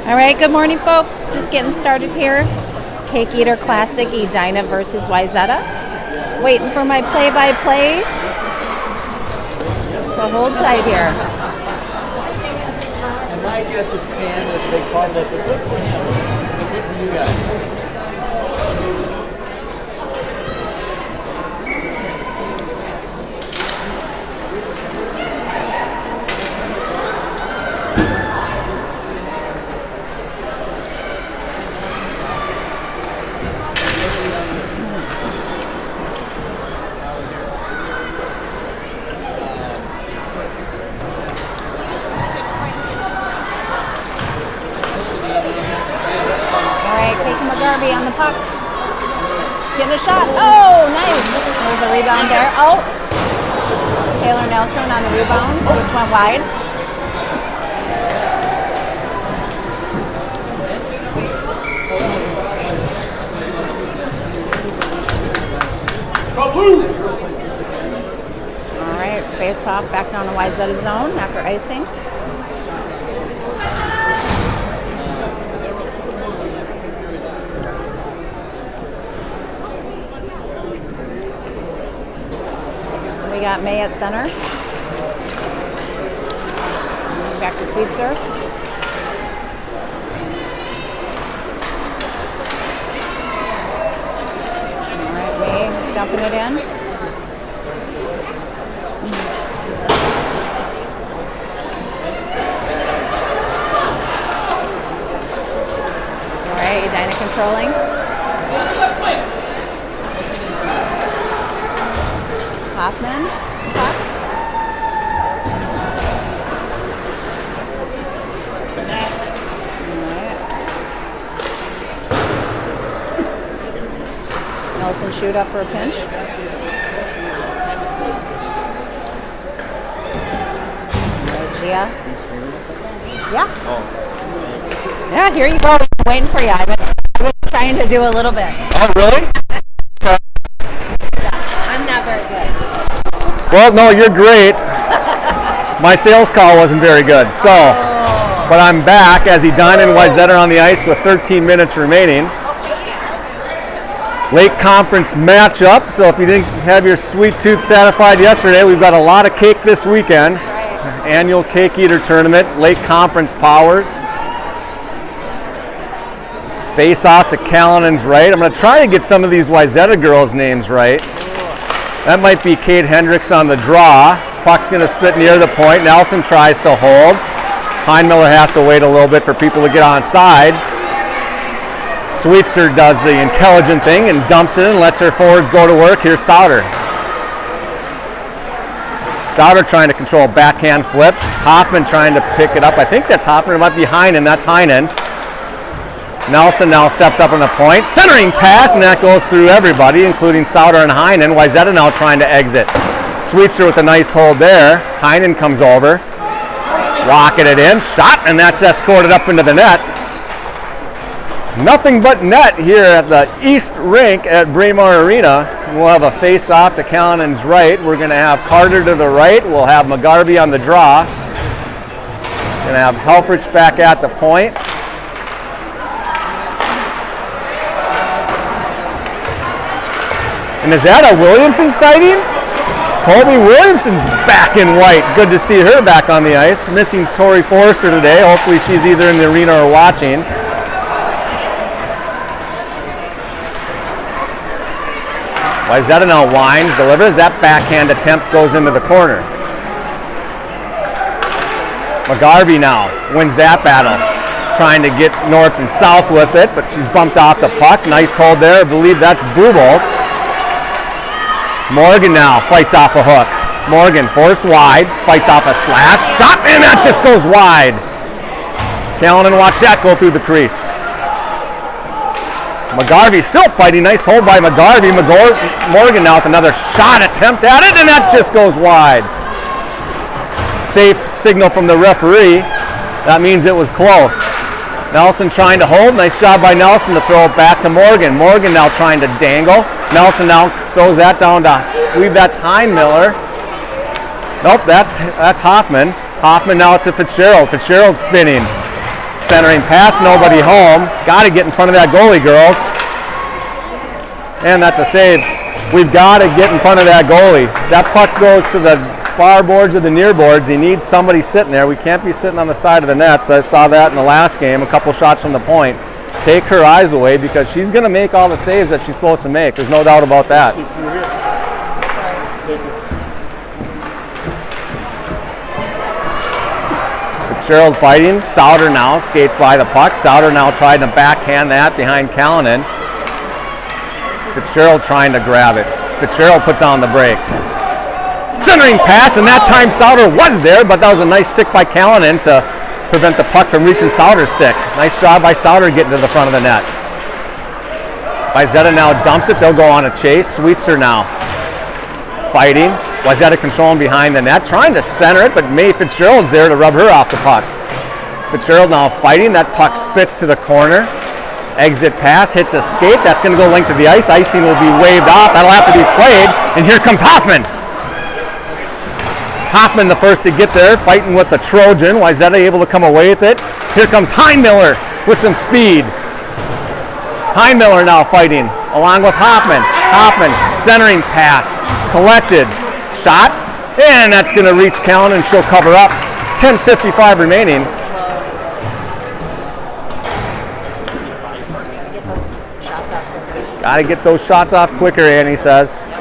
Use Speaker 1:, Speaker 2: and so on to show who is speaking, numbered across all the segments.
Speaker 1: All right, good morning, folks. Just getting started here. CakeEater Classic, Edina versus Wayzata. Waiting for my play-by-play. So hold tight here.
Speaker 2: And my guess is Pan is a big part of that. So good for him. Good for you guys.
Speaker 1: On the puck. She's getting a shot. Oh, nice. There's a rebound there. Oh. Taylor Nelson on the rebound, which went wide. All right, face off back down to Wayzata zone after icing. We got May at center. Back to sweet serve. All right, May dumping it in. All right, Edina controlling. Hoffman. Nelson shoot up for a pinch. Gia. Yeah. Oh. Yeah, here you go. I'm waiting for you. I've been trying to do a little bit.
Speaker 3: Oh, really?
Speaker 1: I'm not very good.
Speaker 3: Well, no, you're great. My sales call wasn't very good, so. But I'm back as Edina and Wayzata are on the ice with 13 minutes remaining. Late conference matchup, so if you didn't have your sweet tooth satisfied yesterday, we've got a lot of cake this weekend. Annual Cake Eater Tournament, late conference powers. Face off to Callanan's right. I'm going to try to get some of these Wayzata girls' names right. That might be Kate Hendricks on the draw. Puck's going to spit near the point. Nelson tries to hold. Heinmiller has to wait a little bit for people to get on sides. Sweetster does the intelligent thing and dumps it and lets her forwards go to work. Here's Sauter. Sauter trying to control backhand flips. Hoffman trying to pick it up. I think that's Hoffman. It might be Heinen. That's Heinen. Nelson now steps up on the point. Centering pass, and that goes through everybody, including Sauter and Heinen. Wayzata now trying to exit. Sweetster with a nice hold there. Heinen comes over. Rocketed in. Shot, and that's escorted up into the net. Nothing but net here at the East Rink at Braemar Arena. We'll have a face-off to Callanan's right. We're going to have Carter to the right. We'll have McGarvey on the draw. Going to have Helfrich back at the point. And is that a Williamson sighting? Colby Williamson's back in white. Good to see her back on the ice. Missing Tori Forrester today. Hopefully she's either in the arena or watching. Wayzata now winds, delivers. That backhand attempt goes into the corner. McGarvey now wins that battle. Trying to get north and south with it, but she's bumped off the puck. Nice hold there. I believe that's Buboltz. Morgan now fights off a hook. Morgan forced wide, fights off a slash. Shot, and that just goes wide. Callanan watch that go through the crease. McGarvey still fighting. Nice hold by McGarvey. Morgan now with another shot attempt at it, and that just goes wide. Safe signal from the referee. That means it was close. Nelson trying to hold. Nice job by Nelson to throw it back to Morgan. Morgan now trying to dangle. Nelson now throws that down to, I believe that's Heinmiller. Nope, that's Hoffman. Hoffman now to Fitzgerald. Fitzgerald spinning. Centering pass, nobody home. Got to get in front of that goalie, girls. And that's a save. We've got to get in front of that goalie. That puck goes to the far boards or the near boards. He needs somebody sitting there. We can't be sitting on the side of the nets. I saw that in the last game, a couple shots from the point. Take her eyes away because she's going to make all the saves that she's supposed to make. There's no doubt about that. Fitzgerald fighting. Souter now skates by the puck. Souter now tried to backhand that behind Callanan. Fitzgerald trying to grab it. Fitzgerald puts on the brakes. Centering pass, and that time Souter was there, but that was a nice stick by Callanan to prevent the puck from reaching Souter's stick. Nice job by Souter getting to the front of the net. Wayzata now dumps it. They'll go on a chase. Sweetser now fighting. Wayzata controlling behind the net, trying to center it, but May Fitzgerald's there to rub her off the puck. Fitzgerald now fighting. That puck spits to the corner. Exit pass, hits a skate. That's going to go length of the ice. Icing will be waved off. That'll have to be played. And here comes Hoffman. Hoffman the first to get there, fighting with the Trojan. Wayzata able to come away with it. Here comes Heinmiller with some speed. Heinmiller now fighting along with Hoffman. Hoffman centering pass, collected, shot, and that's going to reach Callanan and she'll cover up. 10:55 remaining. Got to get those shots off quicker, Annie says.
Speaker 1: What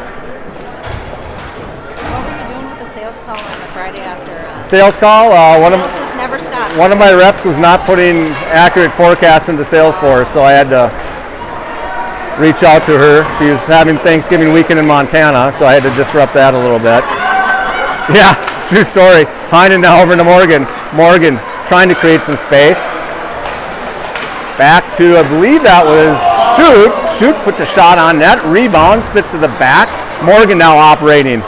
Speaker 1: were you doing with the sales call on the Friday after?
Speaker 3: Sales call?
Speaker 1: Sales just never stopped.
Speaker 3: One of my reps was not putting accurate forecasts into Salesforce, so I had to reach out to her. She was having Thanksgiving weekend in Montana, so I had to disrupt that a little bit. Yeah, true story. Heinen now over to Morgan. Morgan trying to create some space. Back to, I believe that was Shoot. Shoot puts a shot on net. Rebound, spits to the back. Morgan now operating.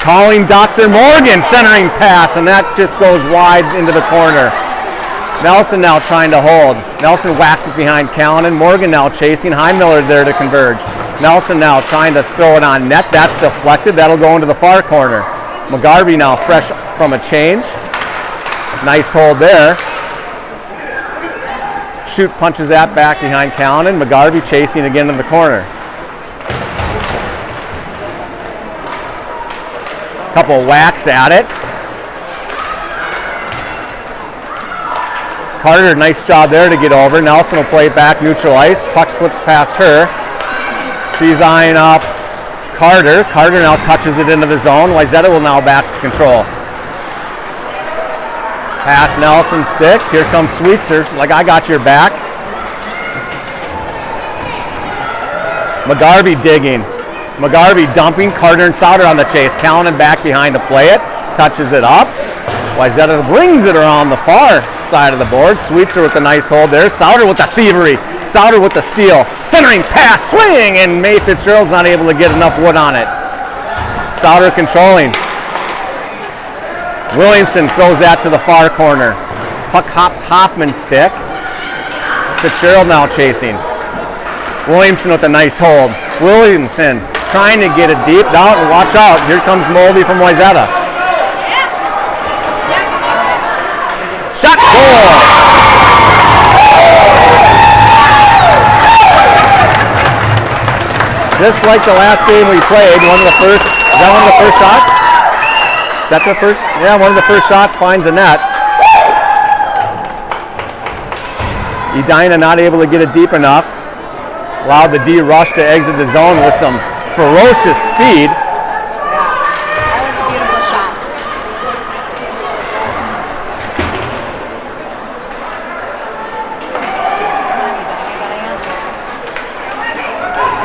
Speaker 3: Calling Dr. Morgan, centering pass, and that just goes wide into the corner. Nelson now trying to hold. Nelson whacks it behind Callanan. Morgan now chasing. Heinmiller there to converge. Nelson now trying to throw it on net. That's deflected. That'll go into the far corner. McGarvey now fresh from a change. Nice hold there. Shoot punches that back behind Callanan. McGarvey chasing again in the corner. Couple whacks at it. Carter, nice job there to get over. Nelson will play it back neutral ice. Puck slips past her. She's eyeing up Carter. Carter now touches it into the zone. Wayzata will now back to control. Pass Nelson stick. Here comes Sweetser. She's like, I got your back. McGarvey digging. McGarvey dumping. Carter and Souter on the chase. Callanan back behind to play it. Touches it up. Wayzata brings it around the far side of the board. Sweetser with the nice hold there. Souter with the thievery. Souter with the steal. Centering pass. Swing! And May Fitzgerald's not able to get enough wood on it. Souter controlling. Williamson throws that to the far corner. Puck hops Hoffman's stick. Fitzgerald now chasing. Williamson with a nice hold. Williamson trying to get it deep. Down and watch out. Here comes Moldy from Wayzata. Shot goal! Just like the last game we played, one of the first, is that one of the first shots? Is that the first? Yeah, one of the first shots finds a net. Edina not able to get it deep enough. Allowed the D rush to exit the zone with some ferocious speed.
Speaker 1: Yeah, that was a beautiful shot.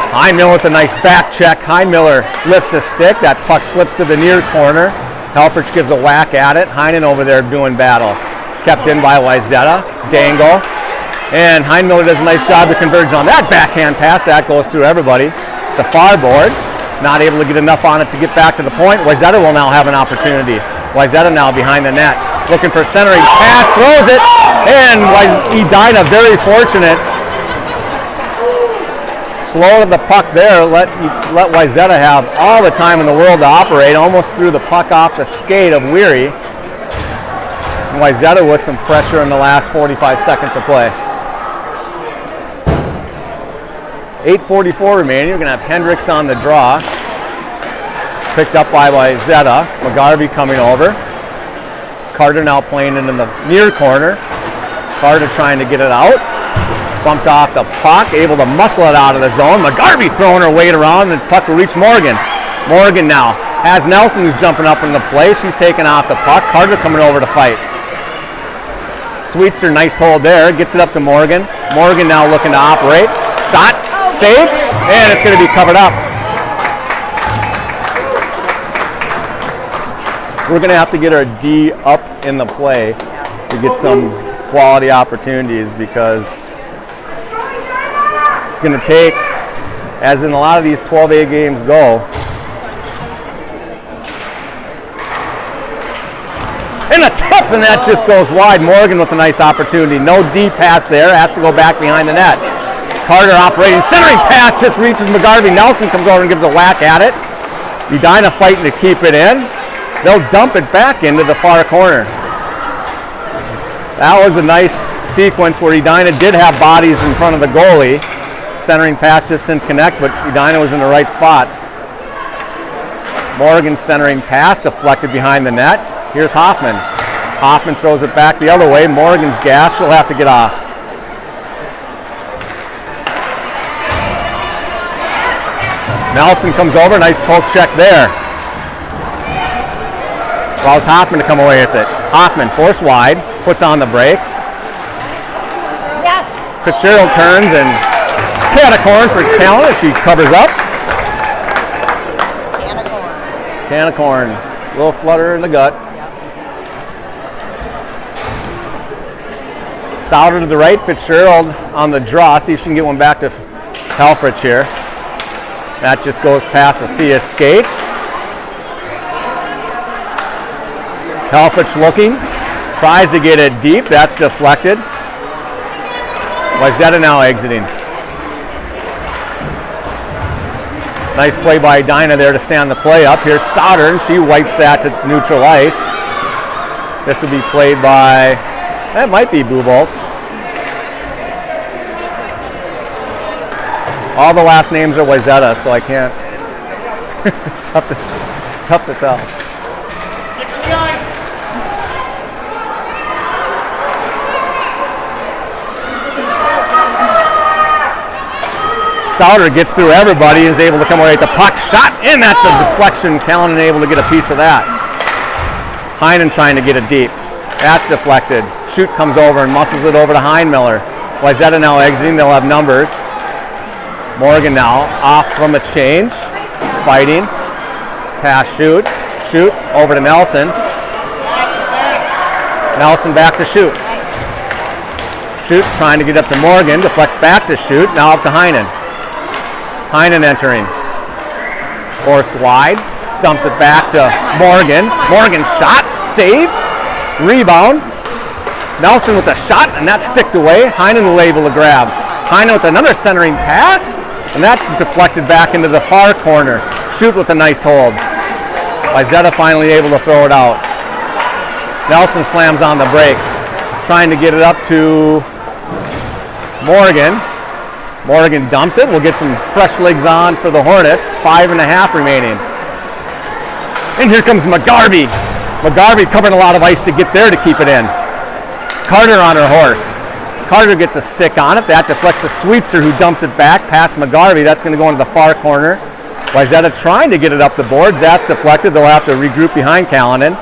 Speaker 3: Heinmiller with a nice back check. Heinmiller lifts the stick. That puck slips to the near corner. Helfrich gives a whack at it. Heinen over there doing battle. Kept in by Wayzata. Dangle. And Heinmiller does a nice job to converge on that backhand pass. That goes through everybody. The far boards, not able to get enough on it to get back to the point. Wayzata will now have an opportunity. Wayzata now behind the net. Looking for centering pass. Throws it. And Edina very fortunate. Slow to the puck there. Let Wayzata have all the time in the world to operate. Almost threw the puck off the skate of Weary. And Wayzata with some pressure in the last 45 seconds of play. 8:44 remaining. You're going to have Hendricks on the draw. It's picked up by Wayzata. McGarvey coming over. Carter now playing it in the near corner. Carter trying to get it out. Bumped off the puck, able to muscle it out of the zone. McGarvey throwing her weight around, and the puck will reach Morgan. Morgan now has Nelson, who's jumping up in the play. She's taking off the puck. Carter coming over to fight. Sweetster, nice hold there. Gets it up to Morgan. Morgan now looking to operate. Shot, save, and it's going to be covered up. We're going to have to get our D up in the play to get some quality opportunities, because it's going to take, as in a lot of these 12A games go, and a tip, and that just goes wide. Morgan with a nice opportunity. No D pass there, has to go back behind the net. Carter operating, centering pass just reaches McGarvey. Nelson comes over and gives a whack at it. Edina fighting to keep it in. They'll dump it back into the far corner. That was a nice sequence where Edina did have bodies in front of the goalie. Centering pass just didn't connect, but Edina was in the right spot. Morgan centering pass deflected behind the net. Here's Hoffman. Hoffman throws it back the other way. Morgan's gas. She'll have to get off. Nelson comes over. Nice poke check there. Allows Hoffman to come away with it. Hoffman forced wide. Puts on the brakes.
Speaker 1: Yes.
Speaker 3: Fitzgerald turns and can of corn for Callan as she covers up.
Speaker 1: Can of corn.
Speaker 3: Can of corn. A little flutter in the gut. Souter to the right. Fitzgerald on the draw. See if she can get one back to Helfrich here. That just goes past the sea of skates. Helfrich looking. Tries to get it deep. That's deflected. Wayzata now exiting. Nice play by Edina there to stand the play up. Here's Souter, and she wipes that to neutral ice. This will be played by, that might be Buboltz. All the last names are Wayzata, so I can't. It's tough to tell.
Speaker 2: Stick to the ice.
Speaker 3: Souter gets through everybody, is able to come away with the puck shot, and that's a deflection. Callan able to get a piece of that. Heinen trying to get it deep. That's deflected. Shoot comes over and muscles it over to Heinmiller. Wayzata now exiting. They'll have numbers. Morgan now off from a change. Fighting. Pass shoot. Shoot over to Nelson. Nelson back to shoot. Shoot trying to get up to Morgan. Deflects back to shoot. Now up to Heinen. Heinen entering. Forced wide. Dumps it back to Morgan. Morgan shot. Save. Rebound. Nelson with a shot, and that's sticked away. Heinen will able to grab. Heinen with another centering pass, and that's just deflected back into the far corner. Shoot with a nice hold. Wayzata finally able to throw it out. Nelson slams on the brakes, trying to get it up to Morgan. Morgan dumps it. We'll get some fresh legs on for the Hornets. 5.5 remaining. And here comes McGarvey. McGarvey covering a lot of ice to get there to keep it in. Carter on her horse. Carter gets a stick on it. That deflects to Sweetser, who dumps it back past McGarvey. That's going to go into the far corner. Wayzata trying to get it up the boards. That's deflected. They'll have to regroup behind Callanan.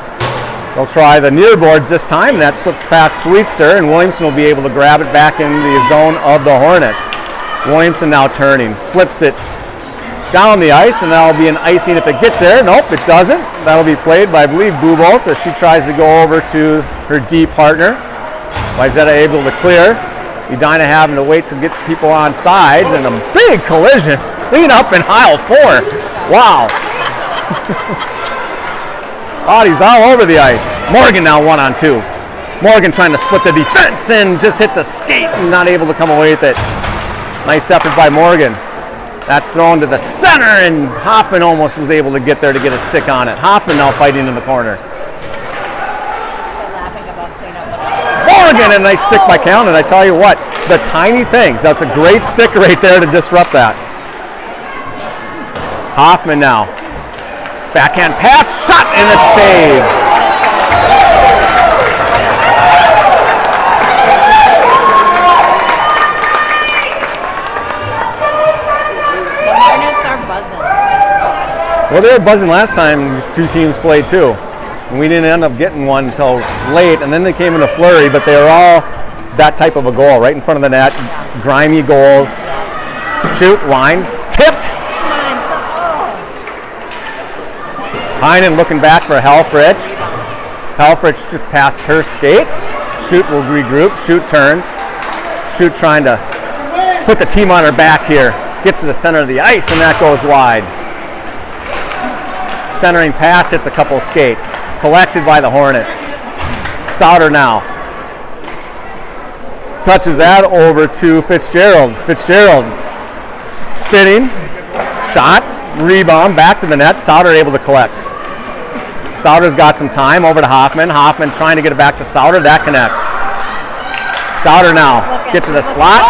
Speaker 3: They'll try the near boards this time. That slips past Sweetster, and Williamson will be able to grab it back in the zone of the Hornets. Williamson now turning. Flips it down the ice, and that'll be an icing if it gets there. Nope, it doesn't. That'll be played by, I believe, Buboltz as she tries to go over to her D partner. Wayzata able to clear. Edina having to wait to get people on sides, and a big collision. Clean up in aisle 4. Wow. Bodies all over the ice. Morgan now 1-on-2. Morgan trying to split the defense and just hits a skate and not able to come away with it. Nice effort by Morgan. That's thrown to the center, and Hoffman almost was able to get there to get a stick on it. Hoffman now fighting in the corner.
Speaker 1: Still laughing about clean
Speaker 3: Morgan, and a nice stick by Callan. I tell you what, the tiny things. That's a great stick right there to disrupt that. Hoffman now. Backhand pass, shot, and it's saved.
Speaker 1: The Hornets are buzzing.
Speaker 3: Well, they were buzzing last time these two teams played too. And we didn't end up getting one until late, and then they came in a flurry, but they were all that type of a goal, right in front of the net. Grimy goals. Shoot, lines, tipped. Heinen looking back for Helfrich. Helfrich just passed her skate. Shoot will regroup. Shoot turns. Shoot trying to put the team on her back here. Gets to the center of the ice, and that goes wide. Centering pass hits a couple of skates. Collected by the Hornets. Sauter now. Touches that over to Fitzgerald. Fitzgerald spinning. Shot. Rebound. Back to the net. Sauter able to collect. Sauter's got some time over to Hoffman. Hoffman trying to get it back to Sauter. That connects. Sauter now gets to the slot.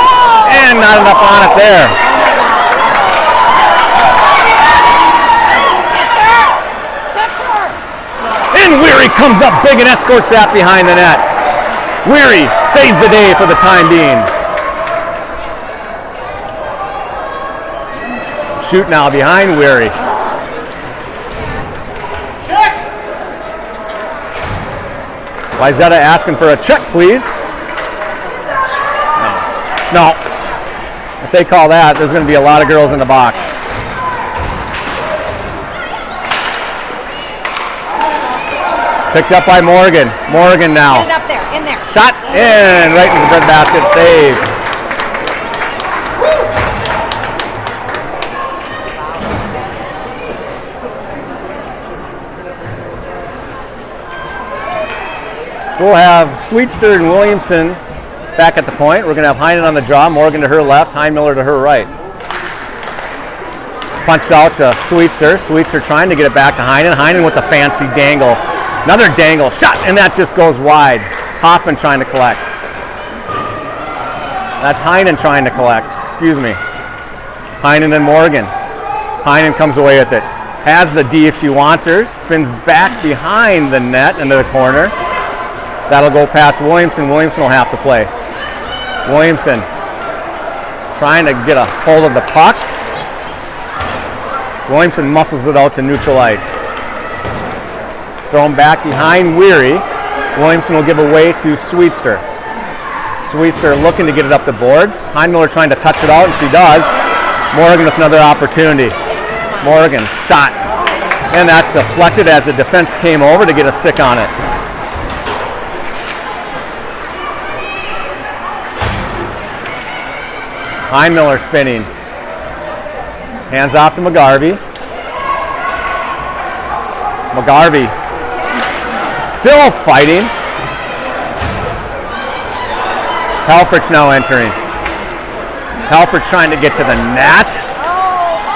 Speaker 3: And not enough on it there. And Weary comes up big and escorts that behind the net. Weary saves the day for the time being. Shoot now behind Weary. Check. Wayzata asking for a check, please. No. If they call that, there's going to be a lot of girls in the box. Picked up by Morgan. Morgan now.
Speaker 1: Get it up there, in there.
Speaker 3: Shot in, right into the breadbasket. Save. We'll have Sweetster and Williamson back at the point. We're going to have Heinen on the draw. Morgan to her left, Heinmiller to her right. Punched out to Sweetster. Sweetster trying to get it back to Heinen. Heinen with the fancy dangle. Another dangle, shot, and that just goes wide. Hoffman trying to collect. That's Heinen trying to collect, excuse me. Heinen and Morgan. Heinen comes away with it. Has the D if she wants her. Spins back behind the net into the corner. That'll go past Williamson. Williamson will have to play. Williamson trying to get a hold of the puck. Williamson muscles it out to neutral ice. Thrown back behind Weary. Williamson will give away to Sweetster. Sweetster looking to get it up the boards. Heinmiller trying to touch it out, and she does. Morgan with another opportunity. Morgan, shot. And that's deflected as the defense came over to get a stick on it. Heinmiller spinning. Hands off to McGarvey. McGarvey still fighting. Helfrich now entering. Helfrich trying to get to the net.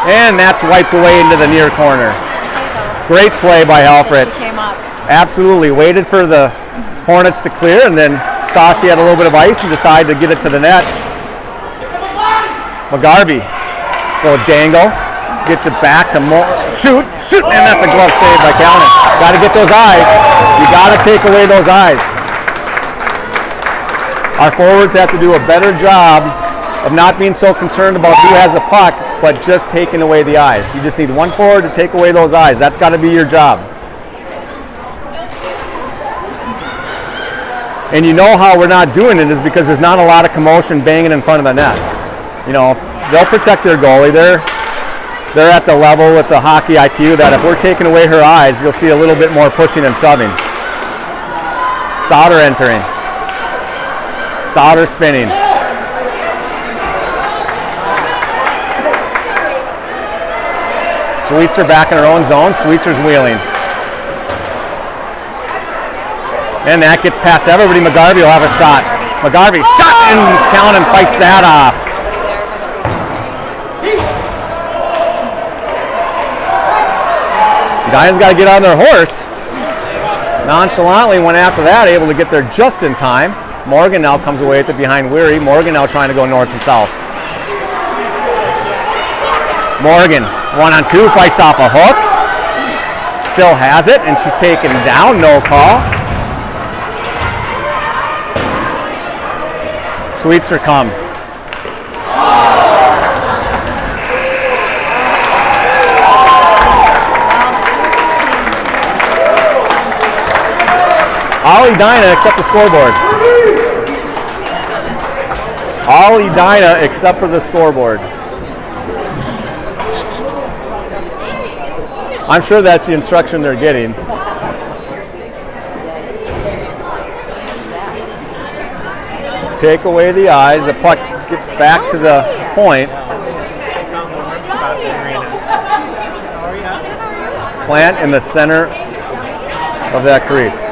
Speaker 3: And that's wiped away into the near corner. Great play by Helfrich. Absolutely. Waited for the Hornets to clear and then saw she had a little bit of ice and decided to get it to the net. McGarvey. Little dangle. Gets it back to shoot, and that's a glove save by Callan. Got to get those eyes. You got to take away those eyes. Our forwards have to do a better job of not being so concerned about who has a puck, but just taking away the eyes. You just need one forward to take away those eyes. That's got to be your job. And you know how we're not doing it is because there's not a lot of commotion banging in front of the net. You know, they'll protect their goalie. They're at the level with the hockey IQ that if we're taking away her eyes, you'll see a little bit more pushing and shoving. Sauter entering. Sauter spinning. Sweetser back in her own zone. Sweetser's wheeling. And that gets past everybody. McGarvey will have a shot. McGarvey shot, and Callan fights that off. The guys got to get on their horse. Nonchalantly went after that, able to get there just in time. Morgan now comes away with it behind Weary. Morgan now trying to go north and south. Morgan, 1-on-2, fights off a hook. Still has it, and she's taken down, no call. Sweetser comes. All Edina except the scoreboard. All Edina except for the scoreboard. I'm sure that's the instruction they're getting. Take away the eyes. The puck gets back to the point. Plant in the center of that crease.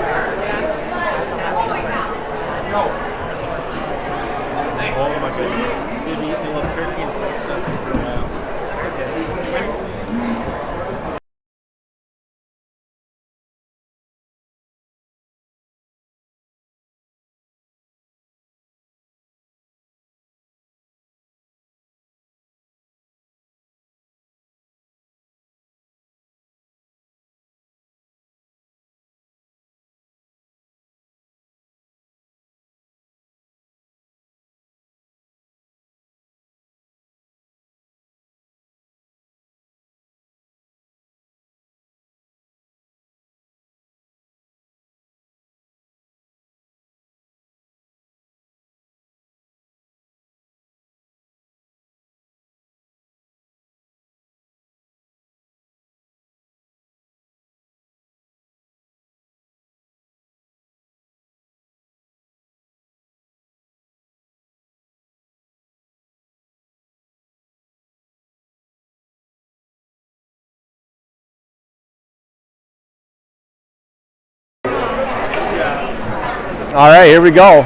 Speaker 3: All right, here we go.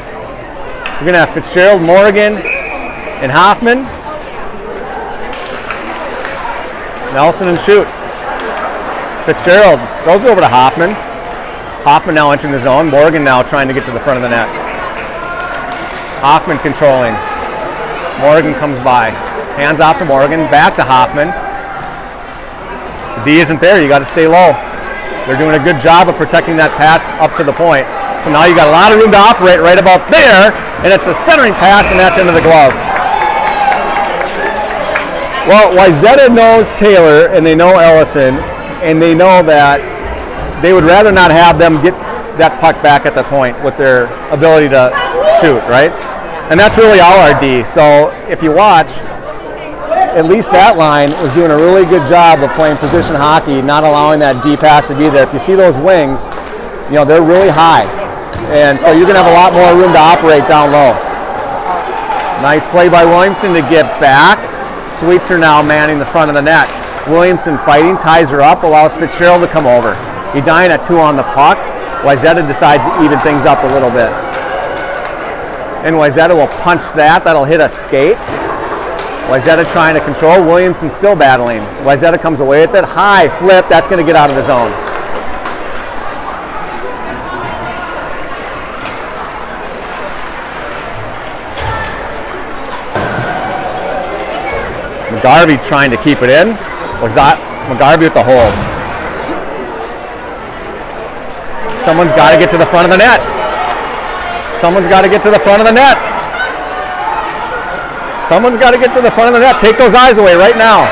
Speaker 3: We're gonna have Fitzgerald, Morgan, and Hoffman. Nelson and shoot. Fitzgerald goes over to Hoffman. Hoffman now entering the zone. Morgan now trying to get to the front of the net. Hoffman controlling. Morgan comes by. Hands off to Morgan, back to Hoffman. The D isn't there, you gotta stay low. They're doing a good job of protecting that pass up to the point. So now you got a lot of room to operate right about there, and it's a centering pass, and that's into the glove. Well, Wayzata knows Taylor, and they know Ellison, and they know that they would rather not have them get that puck back at the point with their ability to shoot, right? And that's really all our D. So if you watch, at least that line was doing a really good job of playing position hockey, not allowing that D pass to be there. If you see those wings, you know, they're really high. And so you're going to have a lot more room to operate down low. Nice play by Williamson to get back. Sweetser now manning the front of the net. Williamson fighting, ties her up, allows Fitzgerald to come over. Edina 2 on the puck. Wayzata decides to even things up a little bit. And Wayzata will punch that. That'll hit a skate. Wayzata trying to control. Williamson still battling. Wayzata comes away with it. High flip. That's going to get out of the zone. McGarvey trying to keep it in. McGarvey with the hold. Someone's got to get to the front of the net. Someone's got to get to the front of the net. Someone's got to get to the front of the net. Take those eyes away right now.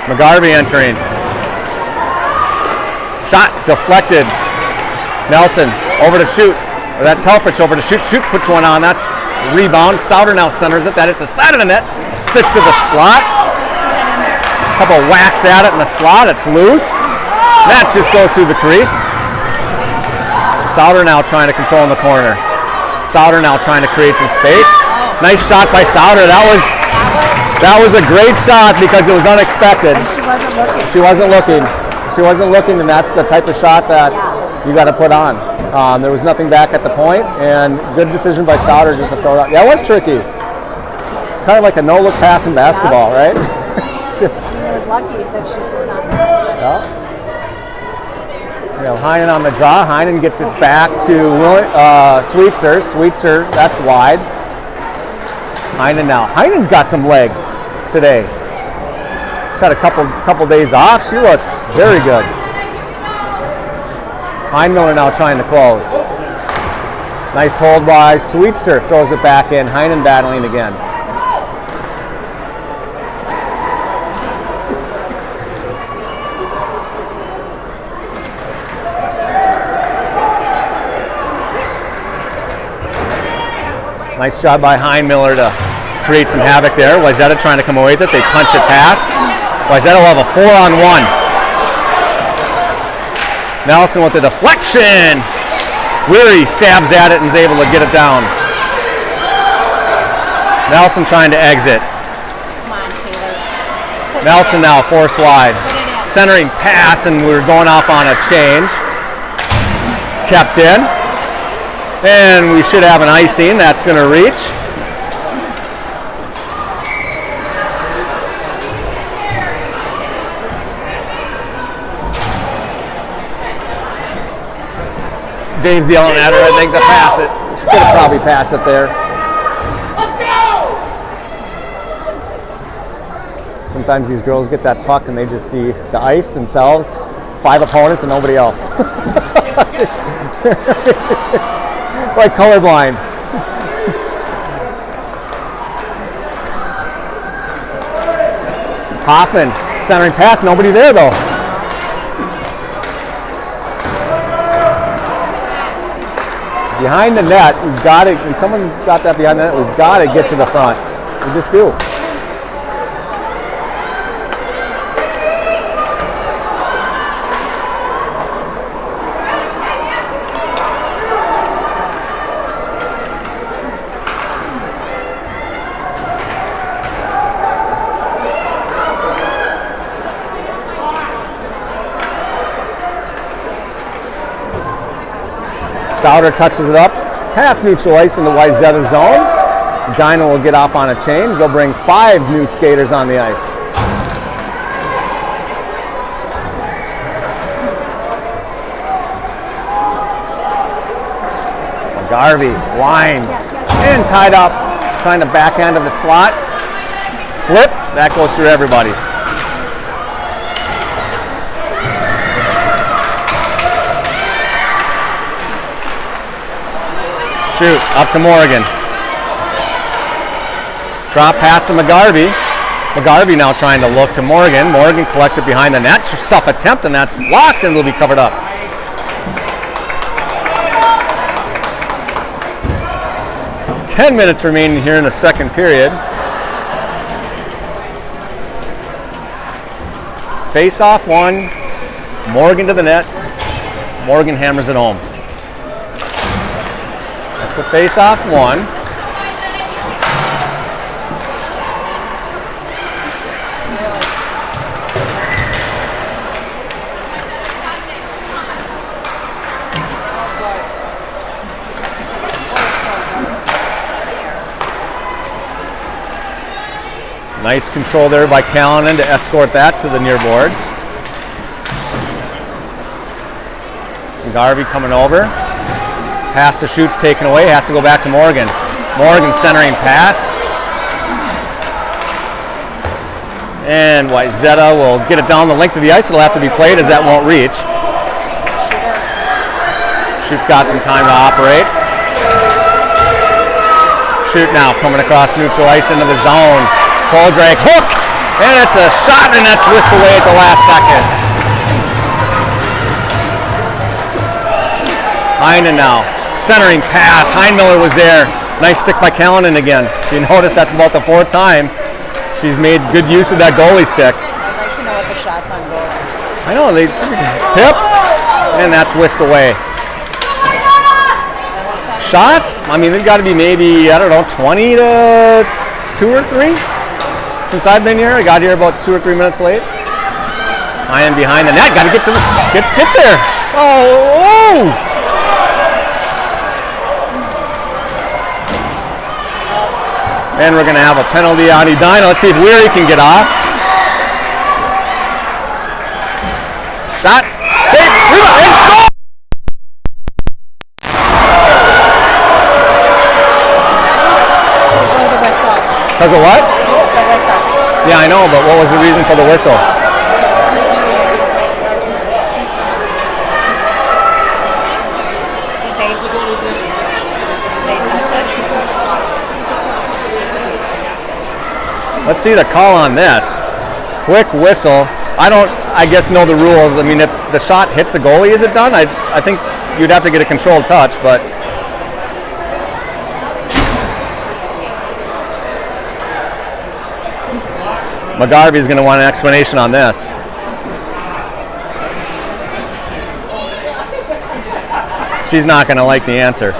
Speaker 3: McGarvey entering. Shot deflected. Nelson over to shoot. Or that's Helfrich over to shoot. Shoot puts one on. That's rebound. Souter now centers it. That it's a side of the net. Spits to the slot. Couple whacks at it in the slot. It's loose. That just goes through the crease. Souter now trying to control in the corner. Souter now trying to create some space. Nice shot by Souter. That was a great shot because it was unexpected.
Speaker 1: And she wasn't looking.
Speaker 3: She wasn't looking. She wasn't looking, and that's the type of shot that you got to put on. There was nothing back at the point, and good decision by Sauter just to throw it out. Yeah, it was tricky. It's kind of like a no-look pass in basketball, right?
Speaker 1: I was lucky that she was on.
Speaker 3: Yeah. Heinen on the draw. Heinen gets it back to Sweetser. Sweetser, that's wide. Heinen now. Heinen's got some legs today. She's had a couple days off. She looks very good. Heinmiller now trying to close. Nice hold by Sweetster. Throws it back in. Heinen battling again. Nice job by Heinmiller to create some havoc there. Wayzata trying to come away with it. They punch it past. Wayzata will have a 4-on-1. Nelson with the deflection. Weary stabs at it and is able to get it down. Nelson trying to exit.
Speaker 1: Come on, Taylor.
Speaker 3: Nelson now force wide. Centering pass, and we're going off on a change. Kept in. And we should have an icing. That's going to reach. Dave's yelling at her, I think, to pass it. She could have probably passed it there.
Speaker 4: Let's go!
Speaker 3: Sometimes these girls get that puck and they just see the ice, themselves, 5 opponents, and nobody else. Like colorblind. Hoffman, centering pass, nobody there though. Behind the net, we've got to, when someone's got that behind the net, we've got to get to the front. We just do. Sauter touches it up, past neutral ice in the Wayzata zone. Edina will get up on a change. They'll bring 5 new skaters on the ice. Garvey winds and tied up, trying to backhand of the slot. Flip, that goes through everybody. Shoot, up to Morgan. Drop pass to McGarvey. McGarvey now trying to look to Morgan. Morgan collects it behind the net. Stuff attempt, and that's blocked, and it'll be covered up. Ten minutes remaining here in the second period. Face off one. Morgan to the net. Morgan hammers it home. That's the face-off one. Nice control there by Callanan to escort that to the near boards. Garvey coming over. Pass to Shoots taken away, has to go back to Morgan. Morgan centering pass. And Wayzata will get it down the length of the ice. It'll have to be played as that won't reach. Shoots got some time to operate. Shoot now, coming across neutral ice into the zone. Pull drag, hook! And it's a shot, and that's whisked away at the last second. Heinen now. Centering pass. Heinmiller was there. Nice stick by Callanan again. If you notice, that's about the 4th time she's made good use of that goalie stick.
Speaker 1: I'd like to know what the shots on goal are.
Speaker 3: I know, they should be tip, and that's whisked away. Shots? I mean, they've got to be maybe, I don't know, 20 to 2 or 3 since I've been here. I got here about 2 or 3 minutes late. Ian behind the net. Got to get to the get there. Oh! And we're going to have a penalty on Edina. Let's see if Weary can get off. Shot. Save. Rebound. And goal!
Speaker 1: Oh, the whistle.
Speaker 3: Because of what?
Speaker 1: The whistle.
Speaker 3: Yeah, I know, but what was the reason for the whistle?
Speaker 1: Did they touch it?
Speaker 3: Let's see the call on this. Quick whistle. I guess know the rules. I mean, if the shot hits the goalie, is it done? I think you'd have to get a controlled touch, but McGarvey's going to want an explanation on this. She's not going to like the answer.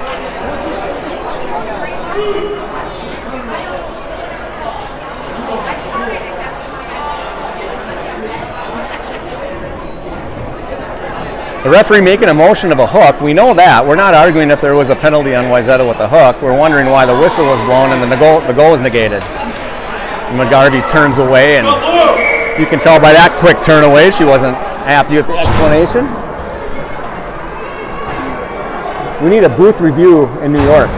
Speaker 3: The referee making a motion of a hook. We know that. We're not arguing if there was a penalty on Wayzata with the hook. We're wondering why the whistle was blown and then the goal is negated. And McGarvey turns away, and you can tell by that quick turn away she wasn't happy with the explanation. We need a booth review in New York.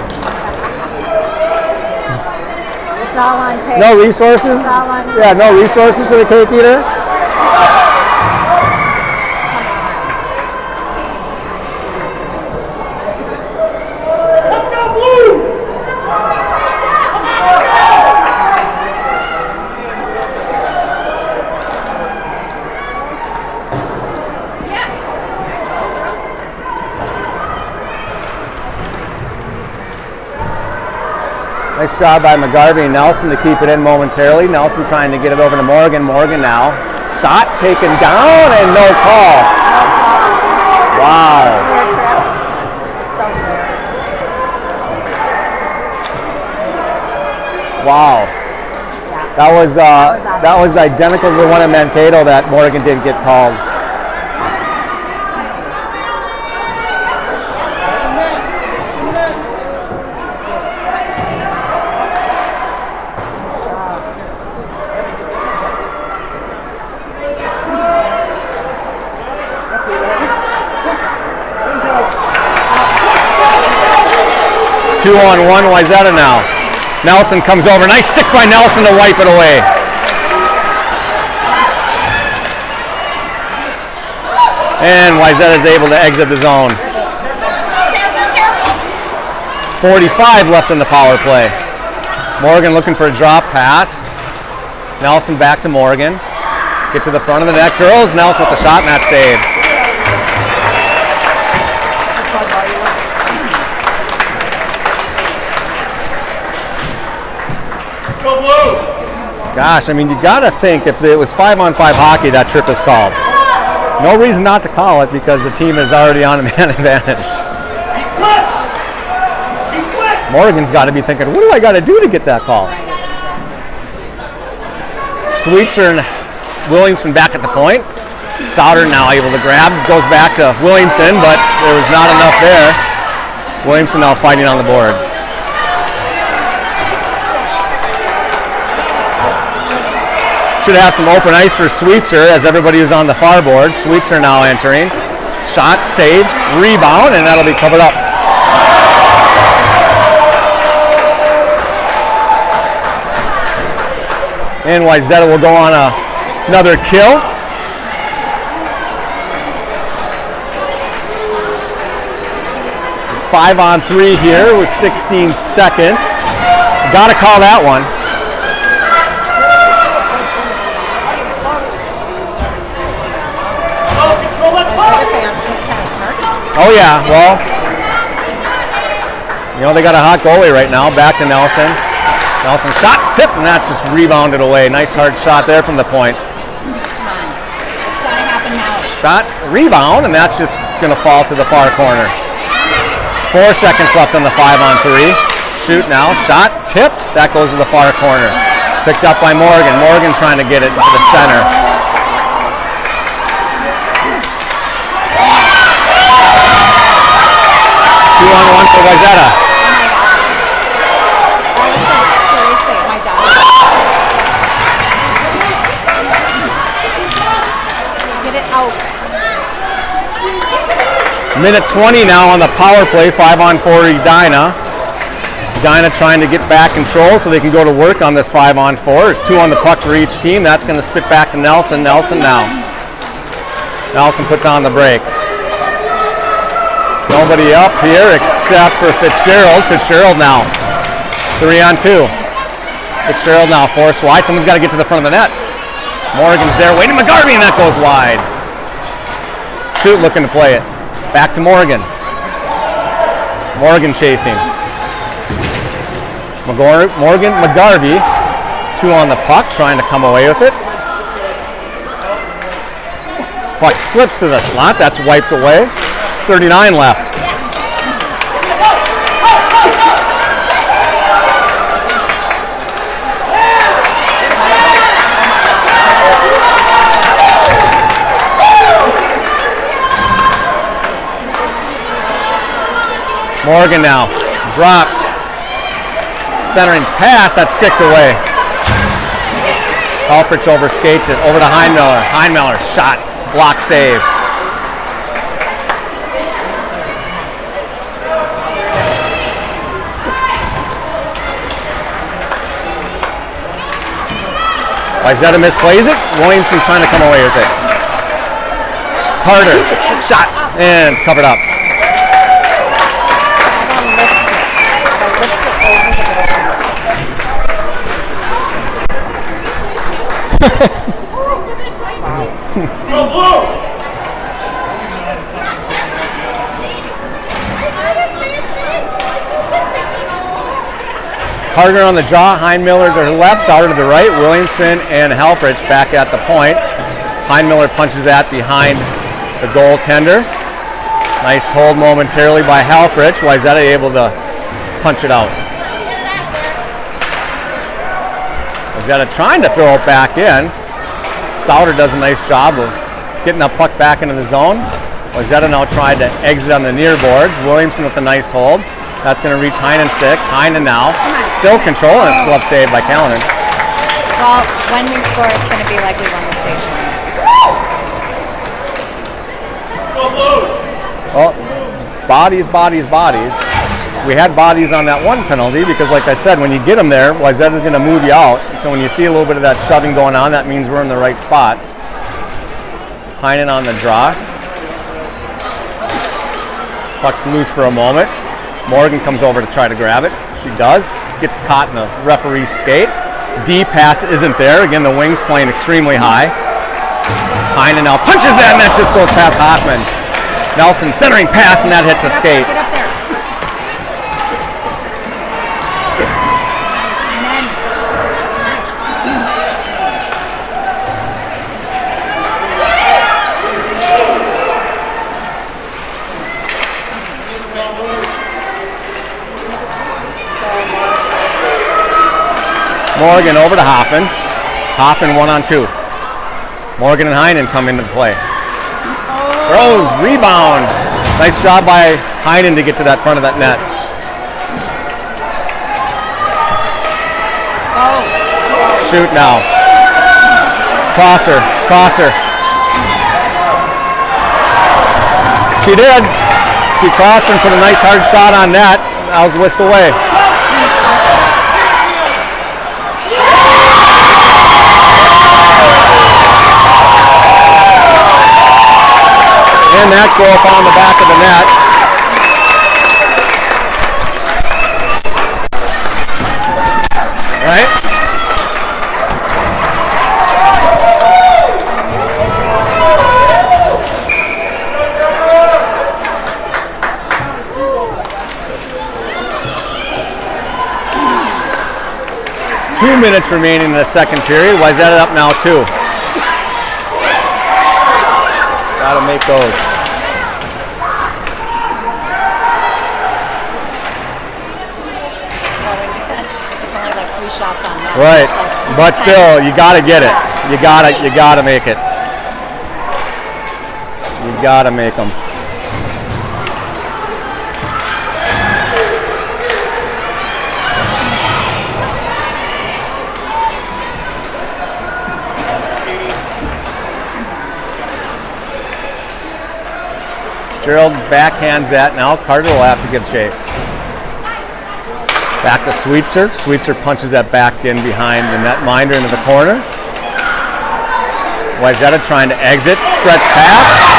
Speaker 1: It's all on tape.
Speaker 3: No resources?
Speaker 1: It's all on tape.
Speaker 3: Yeah, no resources for the cake eater?
Speaker 4: Let's go blue!
Speaker 3: 'Nice job by McGarvey and Nelson to keep it in momentarily. Nelson trying to get it over to Morgan. Morgan now. Shot taken down and no call. Wow. Wow. That was identical to the one in Mankato that Morgan didn't get called. Two on one, Wayzata now. Nelson comes over. Nice stick by Nelson to wipe it away. And Wayzata is able to exit the zone. 45 left in the power play. Morgan looking for a drop pass. Nelson back to Morgan. Get to the front of the net. Girls, Nelson with the shot, and that's saved. Gosh, I mean, you got to think if it was 5-on-5 hockey, that trip is called. No reason not to call it because the team is already on a man advantage. Morgan's got to be thinking, what do I got to do to get that call? Sweetser and Williamson back at the point. Sauter now able to grab, goes back to Williamson, but there was not enough there. Williamson now fighting on the boards. Should have some open ice for Sweetser as everybody is on the far board. Sweetser now entering. Shot, save, rebound, and that'll be covered up. And Wayzata will go on another kill. Five on three here with 16 seconds. Got to call that one. Oh yeah, well, you know they got a hot goalie right now. Back to Nelson. Nelson shot, tip, and that's just rebounded away. Nice hard shot there from the point. Shot, rebound, and that's just going to fall to the far corner. 4 seconds left on the 5-on-3. Shoot now, shot, tipped. That goes to the far corner. Picked up by Morgan. Morgan trying to get it into the center. 2-on-1 for Wayzata.
Speaker 1: Allison, seriously, my dog. Get it out.
Speaker 3: Minute 20 now on the power play, 5-on-4 Edina. Edina trying to get back control so they can go to work on this 5-on-4. There's 2 on the puck for each team. That's going to spit back to Nelson. Nelson now. Nelson puts on the brakes. Nobody up here except for Fitzgerald. Fitzgerald now. 3-on-2. Fitzgerald now forced wide. Someone's got to get to the front of the net. Morgan's there waiting. McGarvey, and that goes wide. Shoot looking to play it. Back to Morgan. Morgan chasing. Morgan, McGarvey, 2 on the puck, trying to come away with it. Puck slips to the slot. That's wiped away. 39 left. Morgan now drops. Centering pass, that sticked away. Alfrich overskates it, over to Heinmiller. Heinmiller, shot, block save. Wayzata misplays it. Williamson trying to come away with it. Carter, shot, and covered up.
Speaker 4: Go blue!
Speaker 3: Carter on the draw, Heinmiller to the left, Sauter to the right, Williamson and Helfrich back at the point. Heinmiller punches that behind the goaltender. Nice hold momentarily by Helfrich. Wayzata able to punch it out. Wayzata trying to throw it back in. Sauter does a nice job of getting that puck back into the zone. Wayzata now tried to exit on the near boards. Williamson with a nice hold. That's going to reach Heinen's stick. Heinen now still controlling it. Glove saved by Callanan.
Speaker 1: Well, when we score, it's going to be like we won the stage.
Speaker 4: Go blue!
Speaker 3: Well, bodies, bodies, bodies. We had bodies on that one penalty because, like I said, when you get them there, Wayzata's going to move you out. So when you see a little bit of that shoving going on, that means we're in the right spot. Heinen on the draw. Puck's loose for a moment. Morgan comes over to try to grab it. She does. Gets caught in the referee's skate. D pass isn't there. Again, the wing's playing extremely high. Heinen now punches that, and that just goes past Hoffman. Nelson centering pass, and that hits a skate.
Speaker 1: Get up there.
Speaker 3: 2. Morgan over to Hoffman. Hoffman 1-on-2. Morgan and Heinen come into play. Throws, rebound. Nice job by Heinen to get to that front of that net. Shoot now. Crosser. She did. She crossed and put a nice hard shot on net. That was whisked away. And that go up on the back of the net. Right? Two minutes remaining in the second period. Wayzata up now 2. Gotta make those.
Speaker 1: There's only like 3 shots on that.
Speaker 3: Right, but still, you gotta get it. You gotta make it. You gotta make them. Gerald backhands that. Now Carter will have to give chase. Back to Sweetser. Sweetser punches that back in behind the netminder into the corner. Wayzata trying to exit. Stretch pass.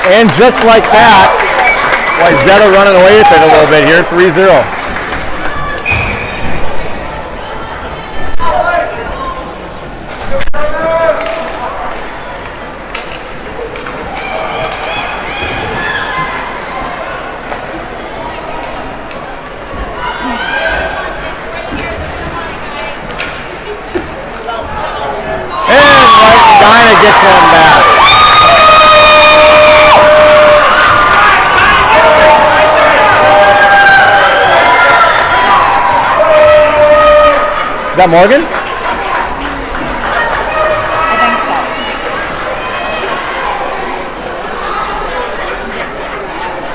Speaker 3: And just like that, Wayzata running away with it a little bit here, 3-0. And Edina gets one back. Is that Morgan?
Speaker 1: I think so.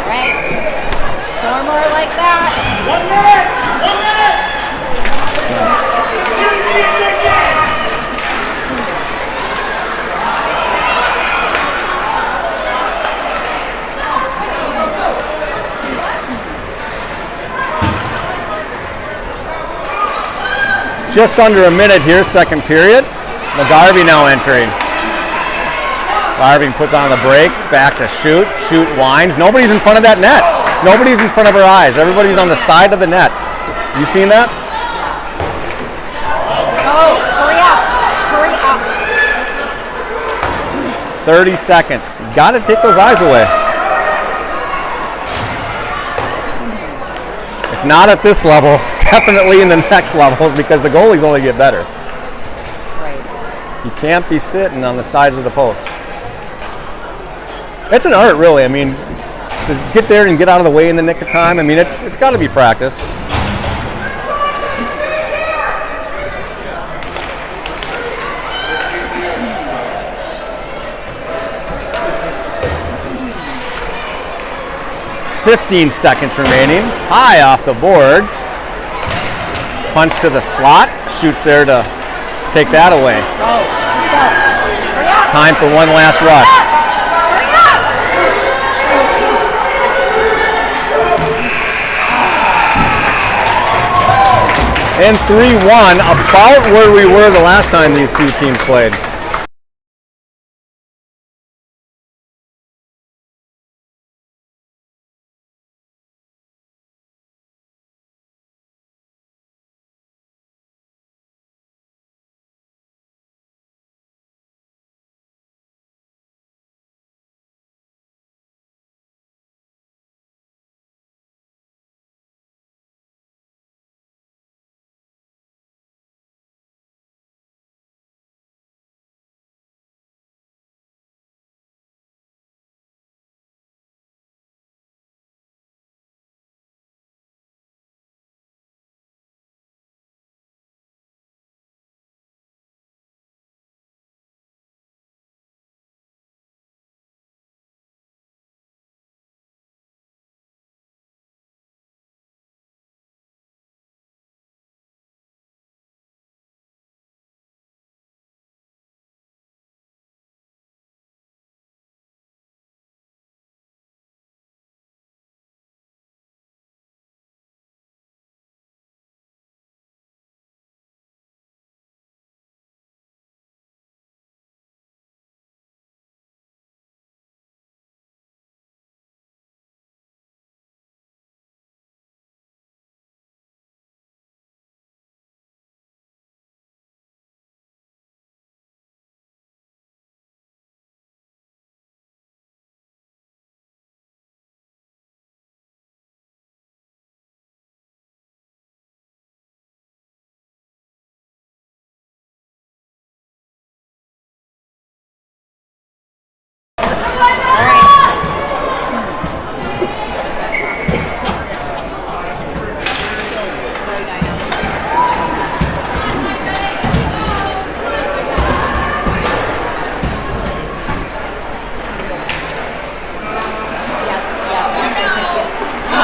Speaker 1: All right. 4 more like that.
Speaker 4: 1 minute! 1 minute!
Speaker 3: Just under a minute here, second period. McGarvey now entering. Garvey puts on the brakes, back to shoot. Shoot winds. Nobody's in front of that net. Nobody's in front of her eyes. Everybody's on the side of the net. You seen that?
Speaker 1: Oh, hurry up. Hurry up.
Speaker 3: 30 seconds. You got to take those eyes away. If not at this level, definitely in the next levels because the goalies only get better.
Speaker 1: Right.
Speaker 3: You can't be sitting on the sides of the post. It's an art, really. I mean, to get there and get out of the way in the nick of time, I mean, it's got to be practice. .15 seconds remaining. High off the boards. Punch to the slot. Shoots there to take that away.
Speaker 1: Go. Just go. Hurry up.
Speaker 3: Time for one last rush.
Speaker 1: Hurry up.
Speaker 3: And 3-1, about where we were the last time these two teams played.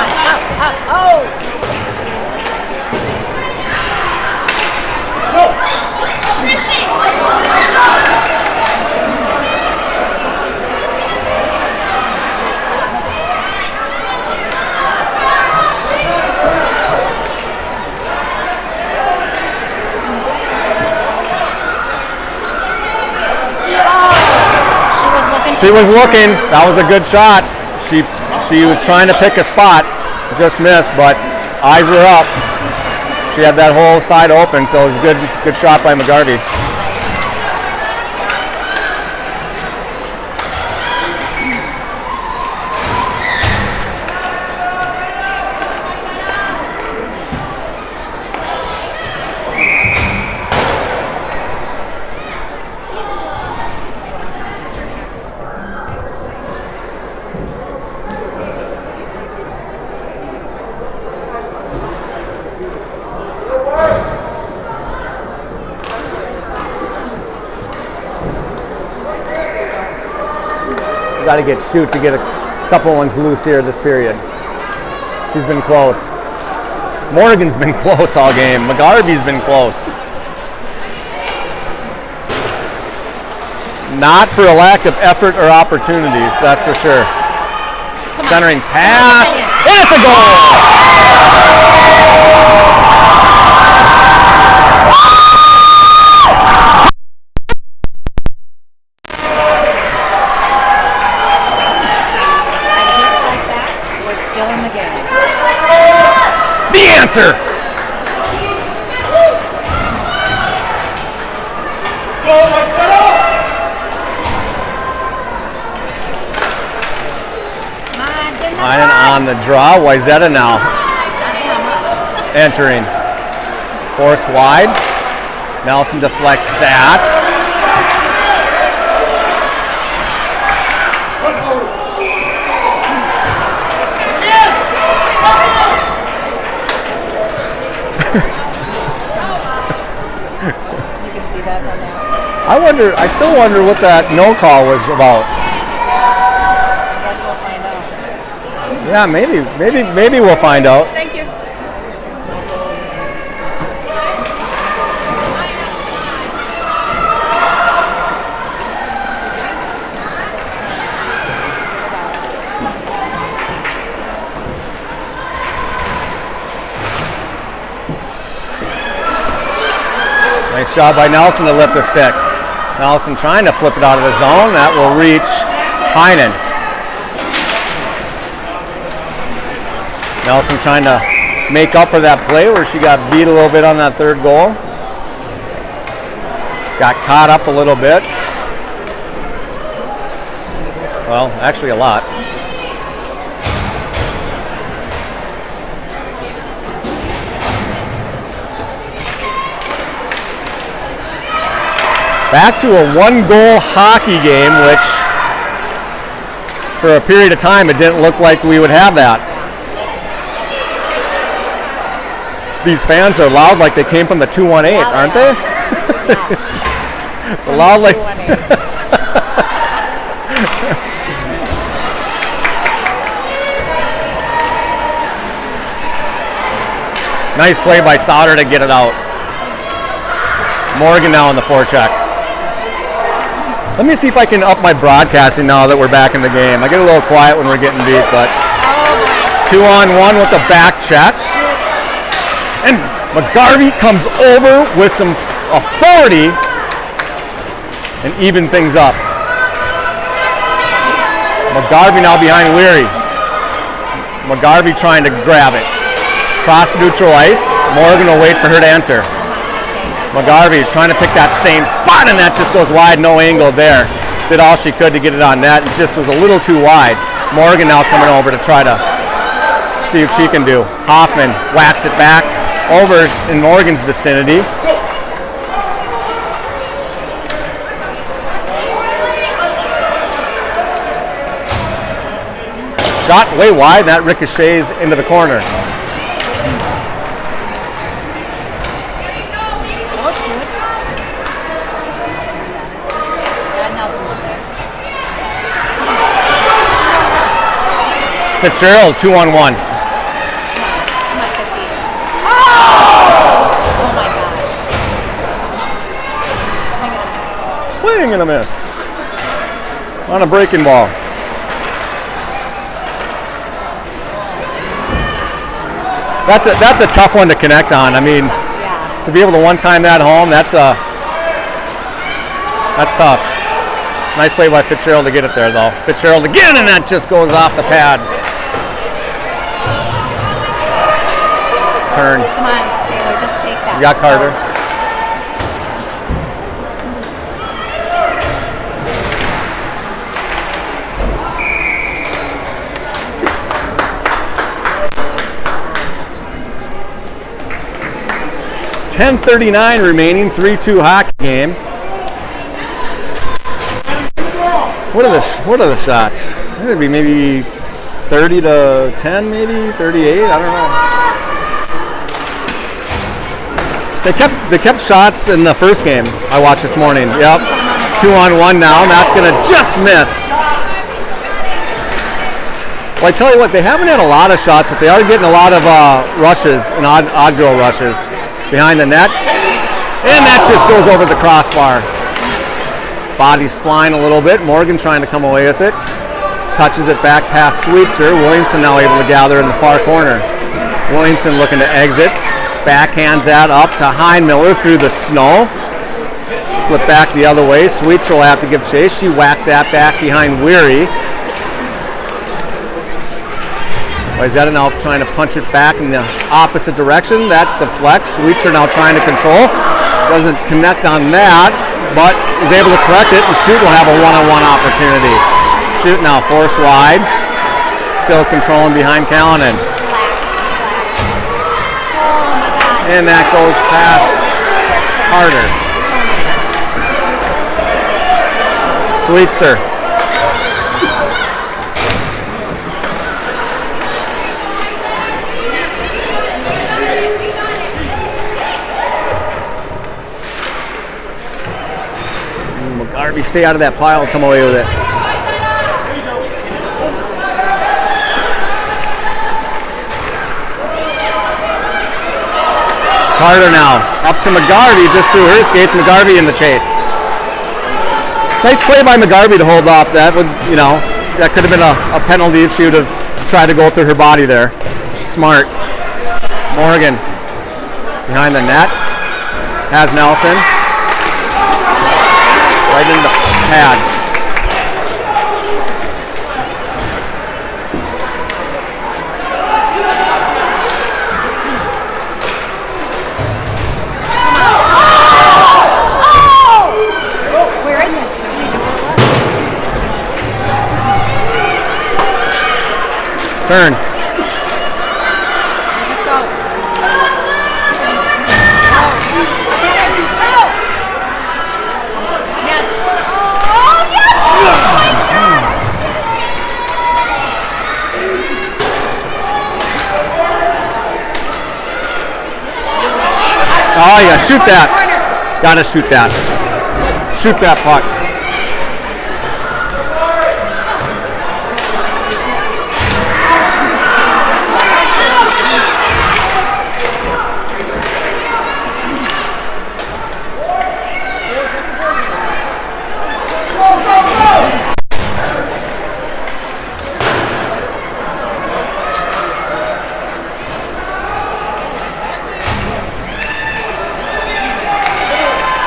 Speaker 1: on. Up. Oh!
Speaker 3: She was looking. That was a good shot. She was trying to pick a spot, just missed, but eyes were up. She had that whole side open, so it was a good shot by McGarvey. Got to get Shoot to get a couple ones loose here this period. She's been close. Morgan's been close all game. McGarvey's been close. Not for a lack of effort or opportunities, that's for sure. Centering pass, and it's a goal! Answer. Heinen on the draw. Wayzata now entering. Forced wide. Nelson deflects that. I still wonder what that no call was about.
Speaker 1: I guess we'll find out.
Speaker 3: Yeah, maybe we'll find out.
Speaker 1: Thank you.
Speaker 3: Nice job by Nelson to lift the stick. Nelson trying to flip it out of the zone. That will reach Heinen. Nelson trying to make up for that play where she got beat a little bit on that third goal. Got caught up a little bit. Well, actually a lot. Back to a one-goal hockey game, which for a period of time it didn't look like we would have that. These fans are loud like they came from the 218, aren't they? They're loud like... Nice play by Sauter to get it out. Morgan now on the forecheck. Let me see if I can up my broadcasting now that we're back in the game. I get a little quiet when we're getting beat, but 2-on-1 with the back check. And McGarvey comes over with some authority and even things up. McGarvey now behind Weary. McGarvey trying to grab it. Cross neutral ice. Morgan will wait for her to enter. McGarvey trying to pick that same spot, and that just goes wide, no angle there. Did all she could to get it on net. It just was a little too wide. Morgan now coming over to try to see what she can do. Hoffman whacks it back over in Morgan's vicinity. Shot way wide, and that ricochets into the corner. Fitzgerald, 2-on-1. swing and a miss on a breaking ball. That's a tough one to connect on. I mean, to be able to one-time that home, that's tough. Nice play by Fitzgerald to get it there, though. Fitzgerald again, and that just goes off the pads. Turn.
Speaker 1: Come on, Taylor, just take that.
Speaker 3: You got Carter. .10:39 remaining, 3-2 hockey game. What are the shots? It's gonna be maybe 30-10, maybe 38. I don't know. They kept shots in the first game I watched this morning. Yep, 2-on-1 now, and that's gonna just miss. Well, I tell you what, they haven't had a lot of shots, but they are getting a lot of rushes and odd girl rushes behind the net, and that just goes over the crossbar. Body's flying a little bit. Morgan trying to come away with it. Touches it back past Sweetser. Williamson now able to gather in the far corner. Williamson looking to exit. Backhands that up to Heinmiller through the snow. Flip back the other way. Sweetser will have to give chase. She whacks that back behind Weary. Wayzata now trying to punch it back in the opposite direction. That deflects. Sweetser now trying to control. Doesn't connect on that, but is able to correct it, and Shoot will have a one-on-one opportunity. Shoot now force wide. Still controlling behind Callanan. And that goes past Carter. Sweetser. McGarvey, stay out of that pile, come away with it. Carter now, up to McGarvey, just through her skates, McGarvey in the chase. Nice play by McGarvey to hold up. That would, that could have been a penalty if she would have tried to go through her body there. Smart. Morgan behind the net, has Nelson. Right into the pads.
Speaker 1: Where is it?
Speaker 3: Turn.
Speaker 1: Just go.
Speaker 3: Oh, yeah, shoot that. Gotta shoot that. Shoot that puck.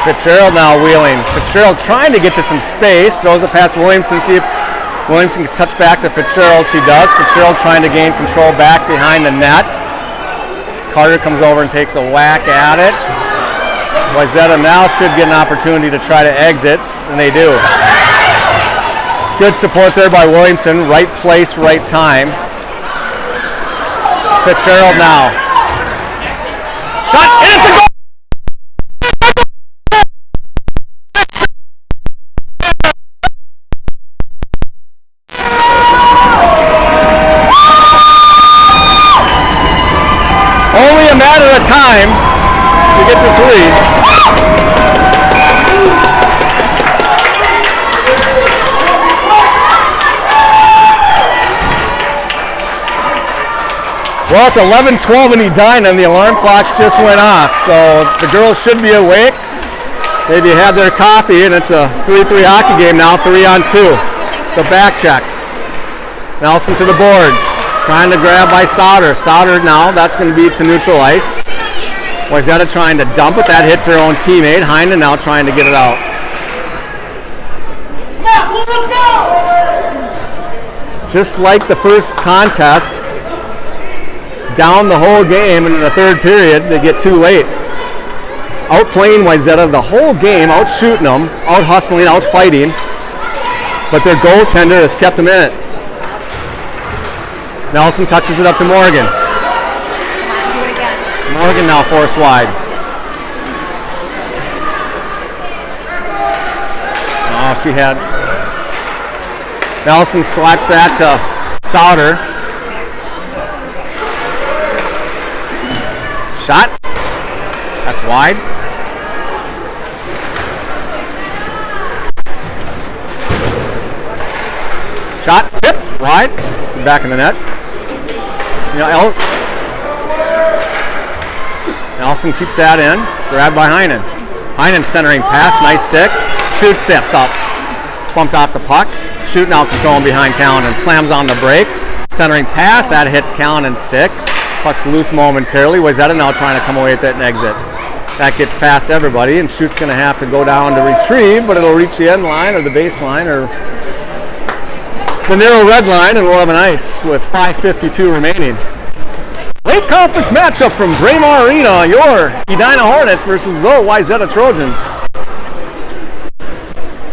Speaker 3: Fitzgerald now wheeling. Fitzgerald trying to get to some space, throws it past Williamson, see if Williamson can touch back to Fitzgerald. She does. Fitzgerald trying to gain control back behind the net. Carter comes over and takes a whack at it. Wayzata now should get an opportunity to try to exit, and they do. Good support there by Williamson. Right place, right time. Fitzgerald now. Shot, and it's a goal! Only a matter of time to get to three. Well, it's 11:12 in Edina, and the alarm clocks just went off, so the girls should be awake. Maybe had their coffee, and it's a 3-3 hockey game now, 3-on-2. The back check. Nelson to the boards, trying to grab by Sauter. Sauter now, that's going to be to neutral ice. Wayzata trying to dump it, that hits her own teammate. Heinen now trying to get it out.
Speaker 4: Let's go!
Speaker 3: Just like the first contest, down the whole game, and in the third period, they get too late. Outplaying Wayzata the whole game, out shooting them, out hustling, out fighting, but their goaltender has kept them in it. Nelson touches it up to Morgan.
Speaker 1: Do it again.
Speaker 3: Morgan now forced wide. Oh, she had. Nelson swipes that to Sauter. Shot. That's wide. Shot tipped wide. To back in the net. You know, Nelson keeps that in. Grabbed by Heinen. Heinen centering pass. Nice stick. Shoot steps up. Bumped off the puck. Shoot now controlling behind Callan. Slams on the brakes. Centering pass. That hits Callan's stick. Puck's loose momentarily. Wayzata now trying to come away with it and exit. That gets past everybody, and Shoot's going to have to go down to retrieve, but it'll reach the end line or the baseline or the narrow red line, and we'll have an ice with 5:52 remaining. Late conference matchup from Braemar Arena, your Edina Hornets versus the Wayzata Trojans.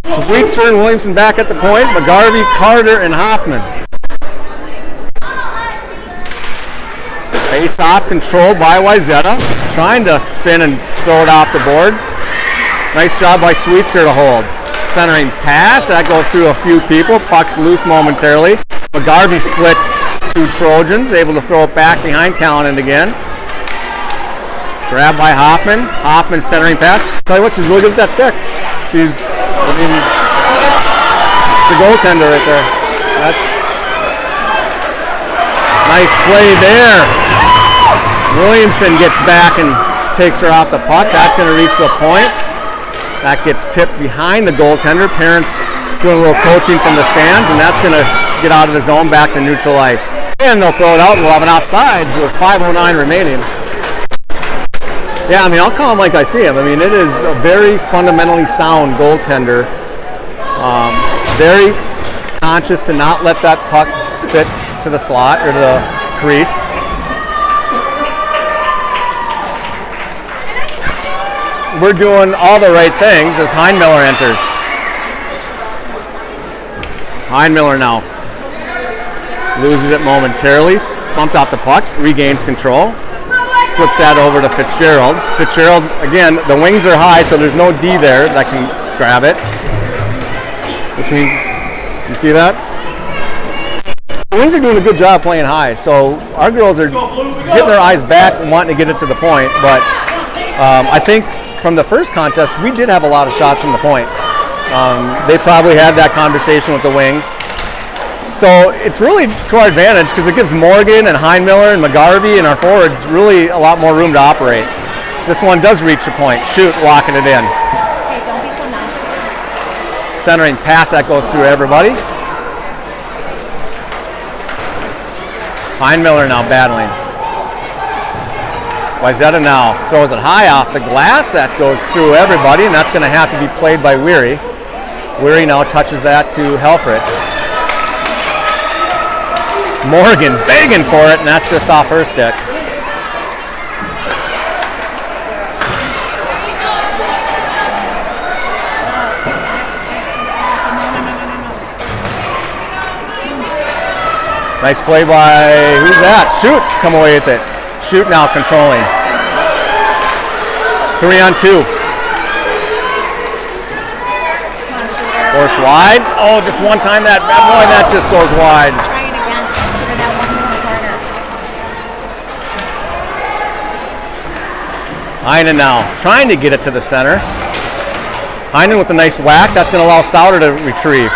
Speaker 3: Sweetser and Williamson back at the point, McGarvey, Carter, and Hoffman. Face off, controlled by Wayzata, trying to spin and throw it off the boards. Nice job by Sweetser to hold. Centering pass, that goes through a few people. Puck's loose momentarily. McGarvey splits two Trojans, able to throw it back behind Callan again. Grabbed by Hoffman. Hoffman centering pass. Tell you what, she's really good with that stick. She's, I mean, it's a goaltender right there. That's nice play there. Williamson gets back and takes her off the puck. That's going to reach the point. That gets tipped behind the goaltender. Parents doing a little coaching from the stands, and that's going to get out of the zone back to neutral ice. And they'll throw it out, and we'll have an offsides with 5:09 remaining. Yeah, I mean, I'll call him like I see him. I mean, it is a very fundamentally sound goaltender. Very conscious to not let that puck spit to the slot or to the crease. We're doing all the right things as Heinmiller enters. Heinmiller now loses it momentarily, bumped off the puck, regains control, flips that over to Fitzgerald. Fitzgerald, again, the wings are high, so there's no D there that can grab it, which means, you see that? The wings are doing a good job playing high, so our girls are getting their eyes back and wanting to get it to the point, but I think from the first contest, we did have a lot of shots from the point. They probably had that conversation with the wings. So it's really to our advantage because it gives Morgan and Heinmiller and McGarvey and our forwards really a lot more room to operate. This one does reach the point. Shoot, locking it in.
Speaker 1: Hey, don't be so nonchalant.
Speaker 3: Centering pass that goes through everybody. Heinmiller now battling. Wayzata now throws it high off the glass. That goes through everybody, and that's going to have to be played by Weary. Weary now touches that to Helfrich. Morgan begging for it, and that's just off her stick. Nice play by, who's that? Shoot, come away with it. Shoot now, controlling. 3-on-2. Force wide. Oh, just one time that, boy, that just goes wide.
Speaker 1: Try it again for that one more corner.
Speaker 3: Heinen now trying to get it to the center. Heinen with a nice whack. That's going to allow Sauter to retrieve.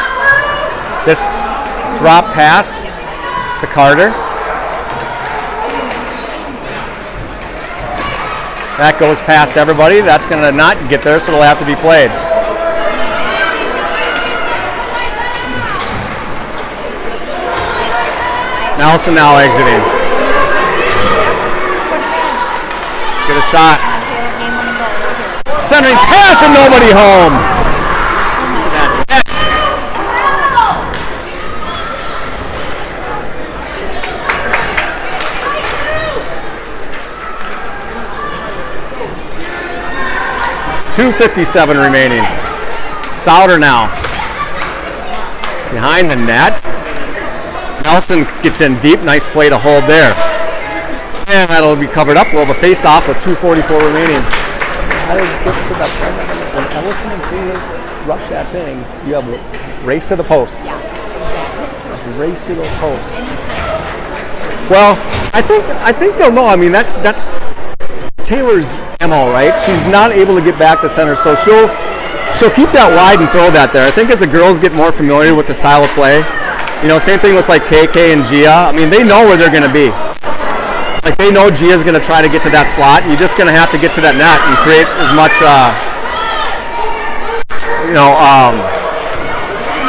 Speaker 3: This drop pass to Carter. That goes past everybody. That's going to not get there, so it'll have to be played. Nelson now exiting. Get a shot. Centering pass and nobody home. .257 remaining. Souter now. Behind the net. Nelson gets in deep. Nice play to hold there. And that'll be covered up. We'll have a face-off with 2:44 remaining.
Speaker 2: How did it get to that point? When Ellison and Taylor rush that thing, you have a race to the posts.
Speaker 1: Yeah.
Speaker 2: Just race to those posts.
Speaker 3: Well, I think they'll know. I mean, that's Taylor's MO, right? She's not able to get back to center, so she'll keep that wide and throw that there. I think as the girls get more familiar with the style of play, you know, same thing with like KK and Gia. I mean, they know where they're going to be. Like they know Gia's going to try to get to that slot. You're just going to have to get to that net and create as much,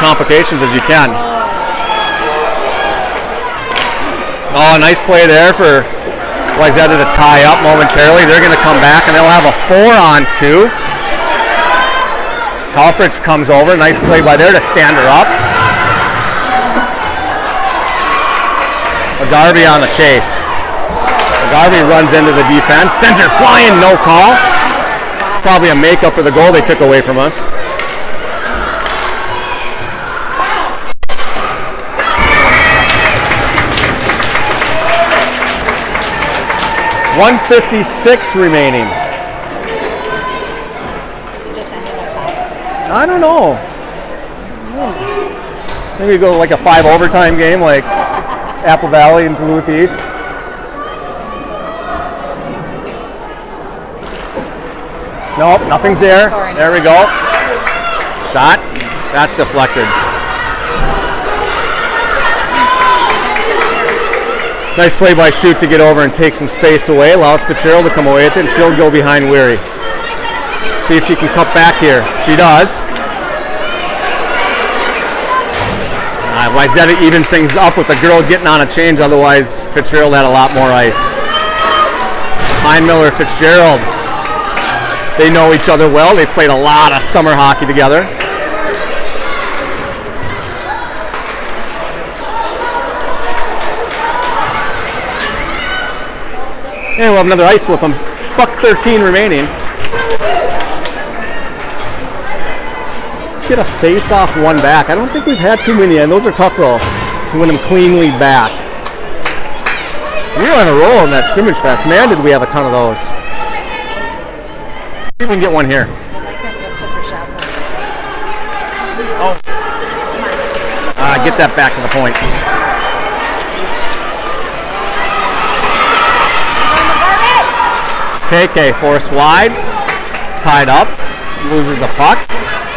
Speaker 3: complications as you can. Oh, nice play there for Wayzata to tie up momentarily. They're going to come back and they'll have a 4-on-2. Halfrich comes over. Nice play by there to stand her up. Garvey on the chase. Garvey runs into the defense. Sends her flying, no call. It's probably a makeup for the goal they took away from us. .156 remaining. I don't know. Maybe go like a 5 overtime game like Apple Valley and Duluth East. Nope, nothing's there. There we go. Shot. That's deflected. Nice play by Shoot to get over and take some space away. Allows Fitzgerald to come away with it, and she'll go behind Weary. See if she can cut back here. She does. Wayzata evens things up with the girl getting on a change. Otherwise, Fitzgerald had a lot more ice. Miller, Fitzgerald. They know each other well. They've played a lot of summer hockey together. And we'll have another ice with them. .13 remaining. Let's get a face-off one back. I don't think we've had too many, and those are tough though, to win them cleanly back. We're on a roll in that scrimmage fest. Man, did we have a ton of those. See if we can get one here. Oh. Get that back to the point. KK forced wide, tied up, loses the puck,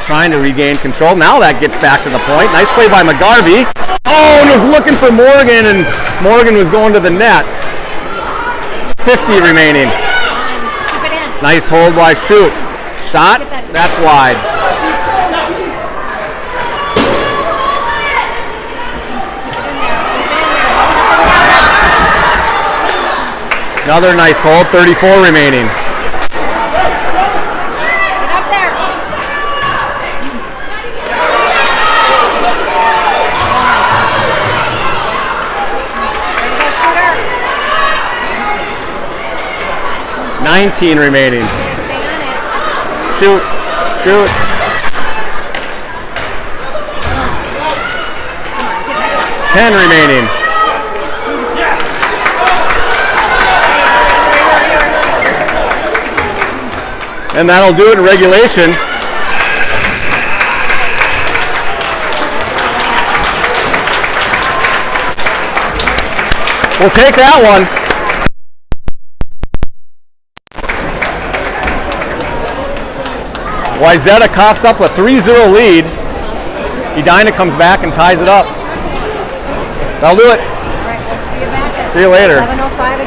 Speaker 3: trying to regain control. Now that gets back to the point. Nice play by McGarvey. Oh, and was looking for Morgan, and Morgan was going to the net. 50 remaining. Nice hold by Shoot. Shot, that's wide. Another nice hold, 34 remaining.
Speaker 1: Get up there.
Speaker 3: 19 remaining. Shoot, shoot. Ten remaining. And that'll do it in regulation. We'll take that one. Wayzata coughs up a 3-0 lead. Edina comes back and ties it up. That'll do it.
Speaker 1: All right, we'll see you back at
Speaker 3: See you later.
Speaker 1: 11:05 again.